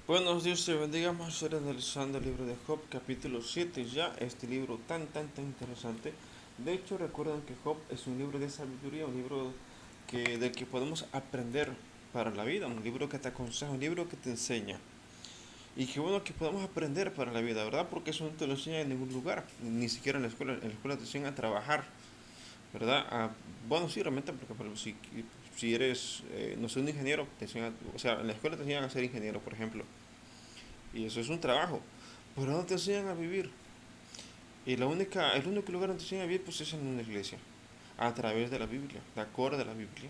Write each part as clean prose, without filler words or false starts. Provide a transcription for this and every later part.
Buenos días, te bendiga. Vamos a estar analizando el libro de Job, capítulo 7 ya. Este libro tan interesante. De hecho, recuerden que Job es un libro de sabiduría, un libro del que podemos aprender para la vida, un libro que te aconseja, un libro que te enseña. Y qué bueno que podamos aprender para la vida, ¿verdad? Porque eso no te lo enseña en ningún lugar, ni siquiera en la escuela. En la escuela te enseñan a trabajar, ¿verdad? Bueno, sí, realmente, porque por ejemplo, si eres, no sé, un ingeniero, te enseñan, o sea, en la escuela te enseñan a ser ingeniero, por ejemplo. Y eso es un trabajo. Pero no te enseñan a vivir. Y el único lugar donde te enseñan a vivir pues es en una iglesia. A través de la Biblia, de acuerdo de la Biblia.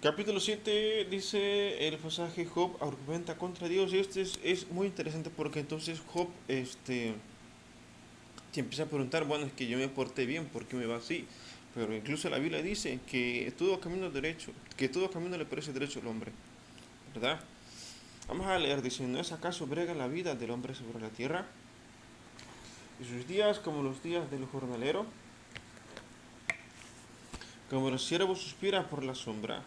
Capítulo 7 dice el pasaje Job argumenta contra Dios. Y es muy interesante porque entonces Job se empieza a preguntar, bueno, es que yo me porté bien, ¿por qué me va así? Pero incluso la Biblia dice que todo camino derecho, que todo camino le parece derecho al hombre, ¿verdad? Vamos a leer, dice, ¿no es acaso brega la vida del hombre sobre la tierra? Y sus días como los días del jornalero, como el siervo suspira por la sombra,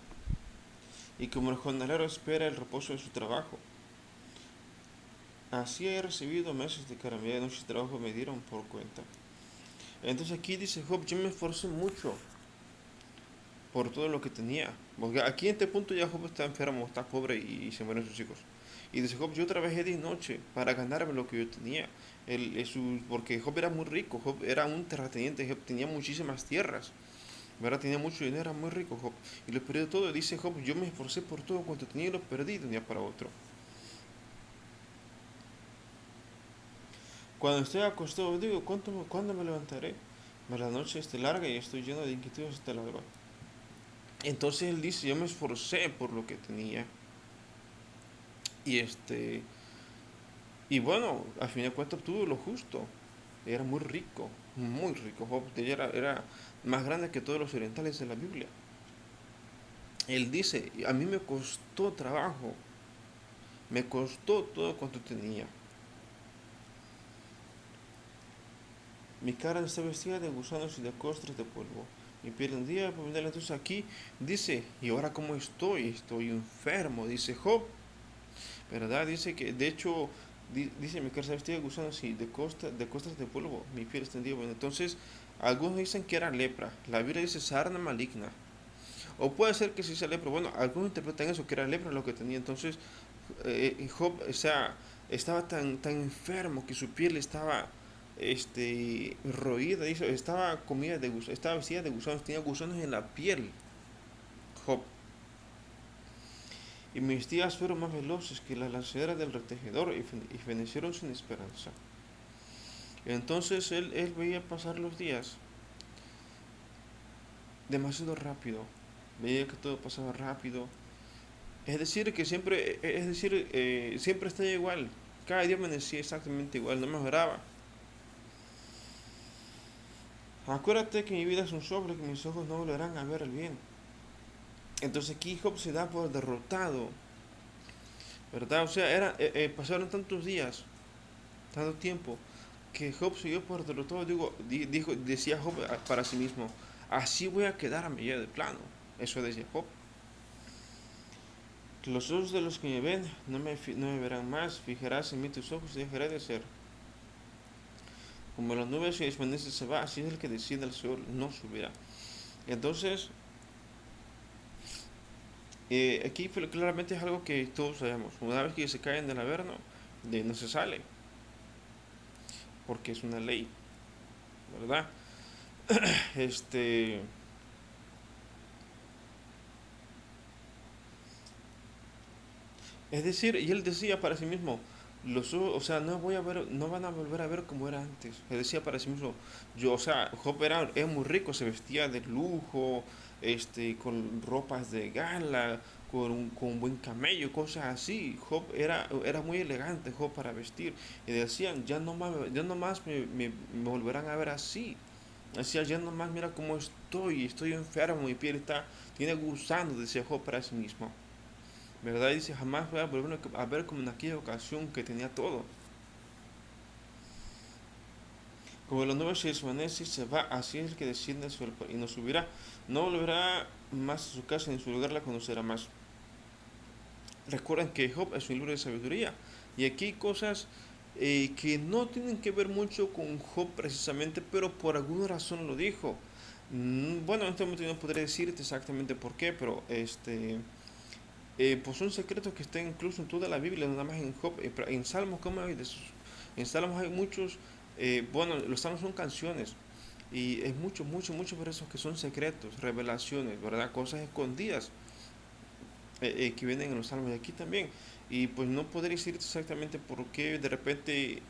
y como el jornalero espera el reposo de su trabajo. Así he recibido meses de calamidad y noches de trabajo me dieron por cuenta. Entonces aquí dice Job, yo me esforcé mucho por todo lo que tenía. Porque aquí en este punto ya Job está enfermo, está pobre y se mueren sus hijos. Y dice Job, yo trabajé de noche para ganarme lo que yo tenía. Porque Job era muy rico, Job era un terrateniente, Job tenía muchísimas tierras. ¿Verdad? Tenía mucho dinero, era muy rico Job. Y lo perdió todo. Dice Job, yo me esforcé por todo cuanto tenía y lo perdí de un día para otro. Cuando estoy acostado, digo, ¿cuándo me levantaré? La noche está larga y estoy lleno de inquietudes hasta el alba. Entonces él dice, yo me esforcé por lo que tenía. Y y bueno, al fin de cuentas obtuvo lo justo. Era muy rico. Job era más grande que todos los orientales de la Biblia. Él dice, a mí me costó trabajo, me costó todo cuanto tenía. Mi cara está vestida de gusanos y de costras de polvo. Mi piel un día abominable. Entonces aquí dice, ¿y ahora cómo estoy? Estoy enfermo, dice Job, ¿verdad? Dice que, de hecho, dice, mi cara está vestida de gusanos y de costras de polvo. Mi piel está hundida. Bueno, entonces, algunos dicen que era lepra. La Biblia dice sarna maligna. O puede ser que sí sea lepra. Bueno, algunos interpretan eso, que era lepra lo que tenía. Entonces, Job, o sea, estaba tan enfermo que su piel estaba roída, estaba vestida de gusanos, tenía gusanos en la piel, Job. Y mis días fueron más veloces que la lancera del retejedor y fenecieron sin esperanza. Entonces él veía pasar los días demasiado rápido, veía que todo pasaba rápido. Es decir, siempre estaba igual. Cada día amanecía exactamente igual, no mejoraba. Acuérdate que mi vida es un sobre, que mis ojos no volverán a ver el bien. Entonces aquí Job se da por derrotado, ¿verdad? O sea, pasaron tantos días, tanto tiempo, que Job se dio por derrotado. Decía Job para sí mismo, así voy a quedar a medida de plano. Eso decía Job. Los ojos de los que me ven no me verán más, fijarás en mí tus ojos y dejaré de ser. Como las nubes se desvanece se va, así es el que desciende al Seol, no subirá. Entonces, aquí claramente es algo que todos sabemos. Una vez que se caen del averno, no se sale, porque es una ley, ¿verdad? Este, es decir, y él decía para sí mismo, o sea, no van a volver a ver como era antes. Él decía para sí mismo, o sea, Job era muy rico, se vestía de lujo, con ropas de gala, con un buen camello, cosas así. Job era muy elegante, Job, para vestir. Y decían, ya no más me volverán a ver así. Decía, ya no más mira cómo estoy enfermo, mi piel tiene gusanos, decía Job para sí mismo. ¿Verdad? Y dice, jamás voy a volver a ver como en aquella ocasión que tenía todo. Como la nube se desvanece y se va, así es el que desciende y no subirá. No volverá más a su casa, ni en su lugar la conocerá más. Recuerden que Job es un libro de sabiduría. Y aquí hay cosas que no tienen que ver mucho con Job precisamente, pero por alguna razón lo dijo. Bueno, en este momento no podré decirte exactamente por qué, pero pues son secretos que están incluso en toda la Biblia, no nada más en Job, en Salmos, ¿cómo hay de esos? En Salmos hay muchos, bueno, los Salmos son canciones, y es muchos versos que son secretos, revelaciones, ¿verdad? Cosas escondidas que vienen en los Salmos de aquí también. Y pues no podría decir exactamente por qué de repente,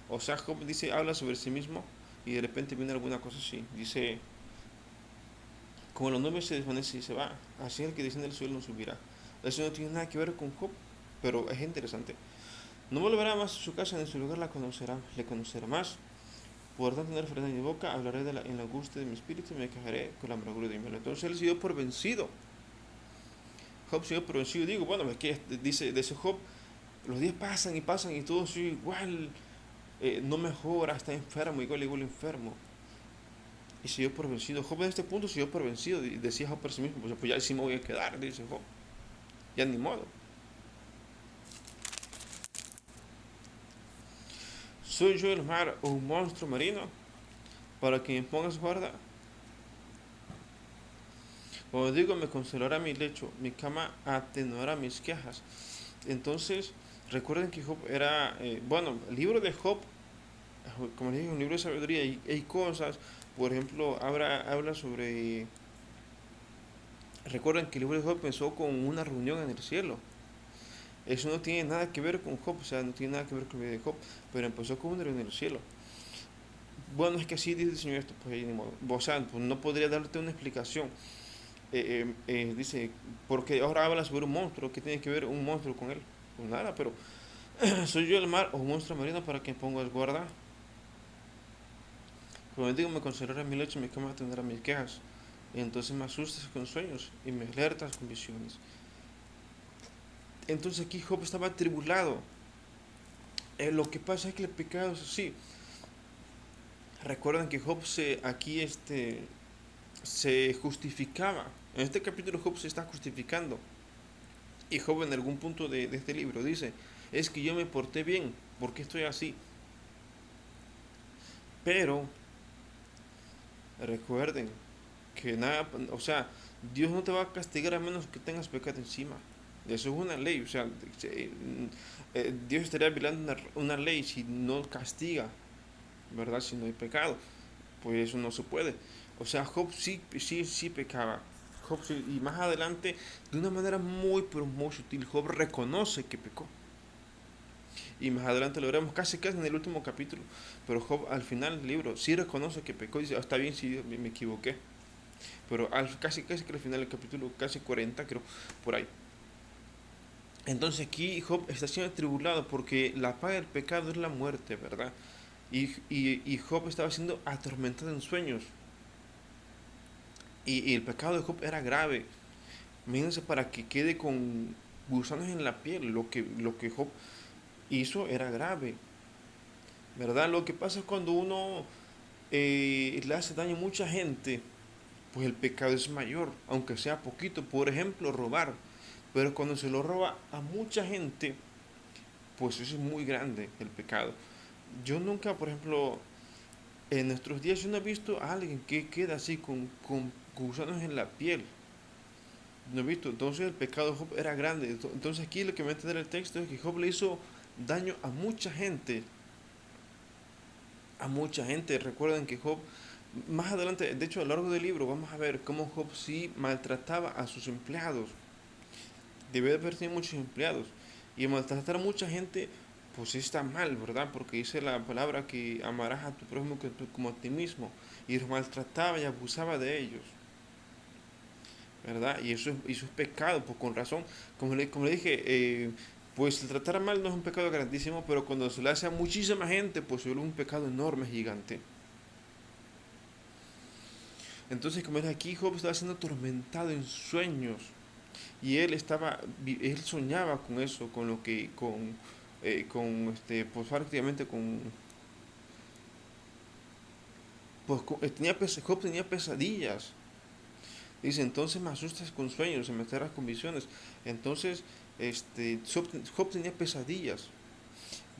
o sea, Job dice, habla sobre sí mismo y de repente viene alguna cosa así. Dice, como la nube se desvanece y se va, así el que desciende del suelo no subirá. Eso no tiene nada que ver con Job, pero es interesante. No volverá más a su casa, ni en su lugar le conocerá más. Por tanto, tener freno en mi boca, hablaré en la angustia de mi espíritu y me quejaré con la amargura de mi alma. Entonces él se dio por vencido. Job se dio por vencido. Digo, bueno, es que dice de ese Job, los días pasan y pasan y todo sigue igual, no mejora, está enfermo, igual enfermo. Y se dio por vencido. Job en este punto se dio por vencido. Y decía Job por sí mismo, pues ya sí me voy a quedar, dice Job. Ya ni modo. ¿Soy yo el mar o un monstruo marino para que me pongas guarda? Como digo, me consolará mi lecho, mi cama atenuará mis quejas. Entonces, recuerden que Job era, bueno, el libro de Job, como les dije, un libro de sabiduría, hay cosas, por ejemplo, habla sobre, recuerden que el libro de Job empezó con una reunión en el cielo. Eso no tiene nada que ver con Job, o sea, no tiene nada que ver con el video de Job, pero empezó con una reunión en el cielo. Bueno, es que así dice el Señor esto, pues ahí ni modo. O sea, pues no podría darte una explicación. Dice, porque ahora habla sobre un monstruo, ¿qué tiene que ver un monstruo con él? Pues nada, pero soy yo el mar o un monstruo marino para que pongas guarda. Como digo, me considerará mi leche y mi cama tendrá mis quejas. Y entonces me asustas con sueños y me alertas con visiones. Entonces aquí Job estaba atribulado. Lo que pasa es que el pecado es así. Recuerdan que Job aquí se justificaba. En este capítulo Job se está justificando. Y Job en algún punto de este libro dice, es que yo me porté bien, ¿por qué estoy así? Pero recuerden que nada, o sea, Dios no te va a castigar a menos que tengas pecado encima. Eso es una ley, o sea, Dios estaría violando una ley si no castiga, ¿verdad? Si no hay pecado, pues eso no se puede. O sea, Job sí pecaba. Job y más adelante, de una manera muy, pero muy sutil, Job reconoce que pecó. Y más adelante lo veremos casi en el último capítulo. Pero Job al final del libro sí reconoce que pecó y dice, está bien si me equivoqué. Pero casi que al final del capítulo, casi 40 creo, por ahí. Entonces aquí Job está siendo atribulado porque la paga del pecado es la muerte, ¿verdad? Y Job estaba siendo atormentado en sueños. Y el pecado de Job era grave. Imagínense para que quede con gusanos en la piel. Lo que Job hizo era grave, ¿verdad? Lo que pasa es cuando uno le hace daño a mucha gente, pues el pecado es mayor, aunque sea poquito. Por ejemplo, robar. Pero cuando se lo roba a mucha gente, pues eso es muy grande el pecado. Yo nunca, por ejemplo, en nuestros días yo no he visto a alguien que queda así con gusanos en la piel. No he visto. Entonces el pecado de Job era grande. Entonces aquí lo que me va a entender el texto es que Job le hizo daño a mucha gente. A mucha gente. Recuerden que Job, más adelante, de hecho a lo largo del libro, vamos a ver cómo Job sí maltrataba a sus empleados. Debe de haber tenido muchos empleados. Y maltratar a mucha gente, pues sí está mal, ¿verdad? Porque dice la palabra que amarás a tu prójimo como a ti mismo. Y los maltrataba y abusaba de ellos, ¿verdad? Y eso es pecado, pues con razón. Como le dije, pues el tratar mal no es un pecado grandísimo, pero cuando se le hace a muchísima gente, pues se vuelve un pecado enorme, gigante. Entonces, como es aquí, Job estaba siendo atormentado en sueños. Y él soñaba con eso, con lo que, pues prácticamente pues Job tenía pesadillas. Dice, entonces me asustas con sueños y me aterras con visiones. Entonces, Job tenía pesadillas.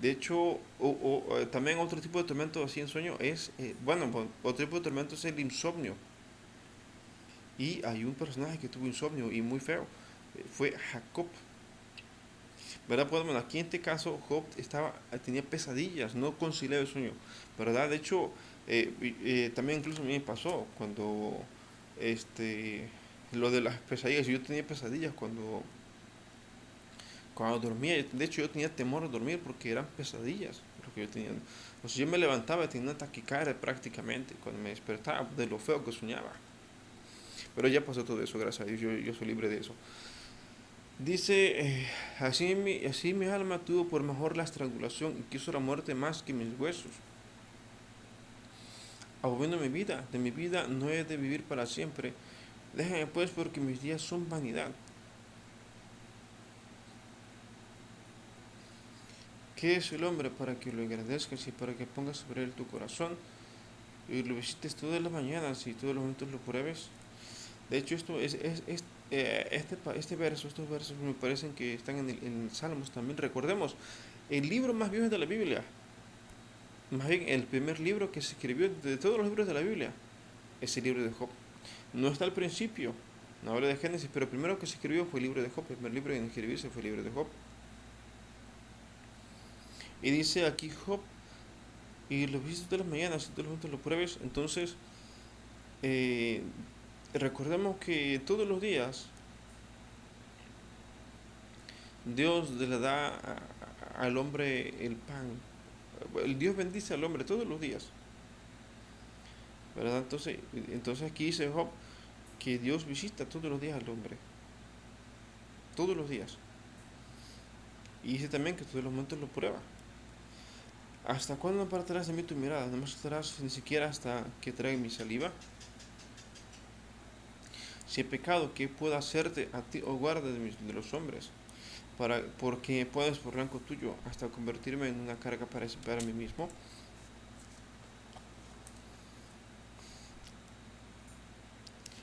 De hecho, también otro tipo de tormento así en sueño es, otro tipo de tormento es el insomnio. Y hay un personaje que tuvo insomnio y muy feo, fue Jacob. ¿Verdad? Pues bueno, aquí en este caso Job tenía pesadillas, no conciliaba el sueño. ¿Verdad? De hecho, también incluso a mí me pasó cuando este, lo de las pesadillas. Yo tenía pesadillas cuando dormía. De hecho, yo tenía temor a dormir porque eran pesadillas. Porque yo tenía, o sea, yo me levantaba y tenía una taquicardia prácticamente cuando me despertaba de lo feo que soñaba. Pero ya pasó todo eso, gracias a Dios, yo soy libre de eso. Dice, así mi alma tuvo por mejor la estrangulación y quiso la muerte más que mis huesos. Agobiando de mi vida no he de vivir para siempre. Déjame pues porque mis días son vanidad. ¿Qué es el hombre para que lo agradezcas y para que pongas sobre él tu corazón y lo visites todas las mañanas y todos los momentos lo pruebes? De hecho, estos versos me parecen que están en Salmos también. Recordemos, el libro más viejo de la Biblia, más bien el primer libro que se escribió de todos los libros de la Biblia, es el libro de Job. No está al principio, no habla de Génesis, pero el primero que se escribió fue el libro de Job. El primer libro en escribirse fue el libro de Job. Y dice aquí Job, y lo visitas todas las mañanas y todos los momentos lo pruebes. Entonces, eh, recordemos que todos los días Dios le da al hombre el pan. El Dios bendice al hombre todos los días, ¿verdad? Entonces aquí dice Job que Dios visita todos los días al hombre, todos los días. Y dice también que todos los momentos lo prueba. ¿Hasta cuándo apartarás de mí tu mirada? No me estarás ni siquiera hasta que traiga mi saliva. Si he pecado, ¿qué puedo hacerte a ti, oh guarda de los hombres? Porque puedes por blanco tuyo hasta convertirme en una carga para mí mismo.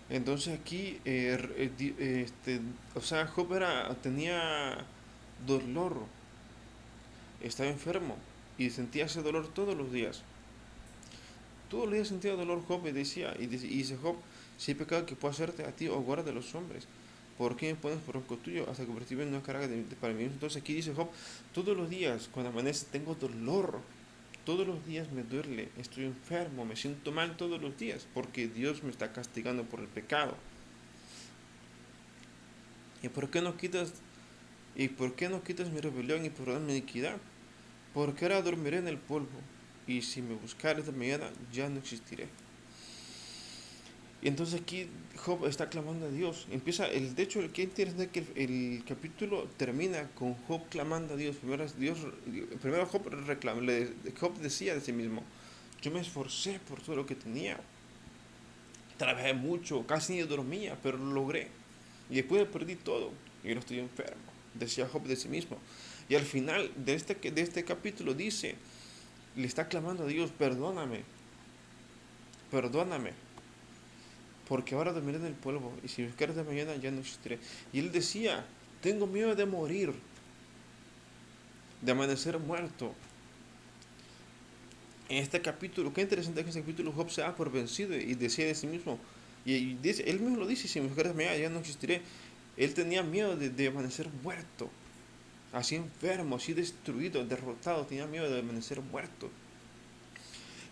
Entonces aquí, o sea, Job tenía dolor, estaba enfermo y sentía ese dolor todos los días. Todos los días sentía dolor Job y dice Job, si he pecado, que puedo hacerte a ti, o guarda de los hombres. ¿Por qué me pones por un tuyo hasta convertirme en una carga para mí mismo? Entonces aquí dice Job, todos los días cuando amanece tengo dolor. Todos los días me duele, estoy enfermo, me siento mal todos los días porque Dios me está castigando por el pecado. ¿Y por qué no quitas ¿Y por qué no quitas mi rebelión y perdonas mi iniquidad? Porque ahora dormiré en el polvo, y si me buscares de mañana ya no existiré. Y entonces aquí Job está clamando a Dios. De hecho, qué interesante que el capítulo termina con Job clamando a Dios. Primero Job decía de sí mismo, yo me esforcé por todo lo que tenía. Trabajé mucho, casi ni dormía, pero lo logré. Y después perdí todo, y ahora estoy enfermo, decía Job de sí mismo. Y al final de este capítulo dice, le está clamando a Dios, perdóname, perdóname, porque ahora dormiré en el polvo, y si buscares de mañana ya no existiré. Y él decía, tengo miedo de morir, de amanecer muerto. En este capítulo, qué interesante que en este capítulo Job se da por vencido y decía de sí mismo, y dice, él mismo lo dice, si me buscares de mañana ya no existiré. Él tenía miedo de amanecer muerto, así enfermo, así destruido, derrotado, tenía miedo de amanecer muerto.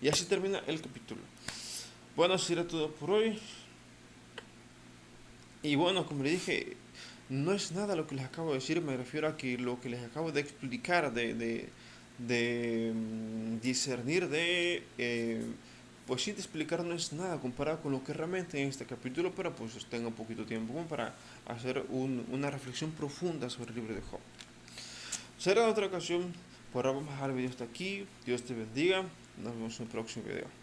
Y así termina el capítulo. Bueno, así era todo por hoy. Y bueno, como le dije, no es nada lo que les acabo de decir, me refiero a que lo que les acabo de explicar, de discernir, pues sí, de explicar no es nada comparado con lo que realmente en este capítulo, pero pues tengo un poquito de tiempo como para hacer una reflexión profunda sobre el libro de Job. Será en otra ocasión. Por ahora vamos a dejar el video hasta aquí. Dios te bendiga. Nos vemos en el próximo video.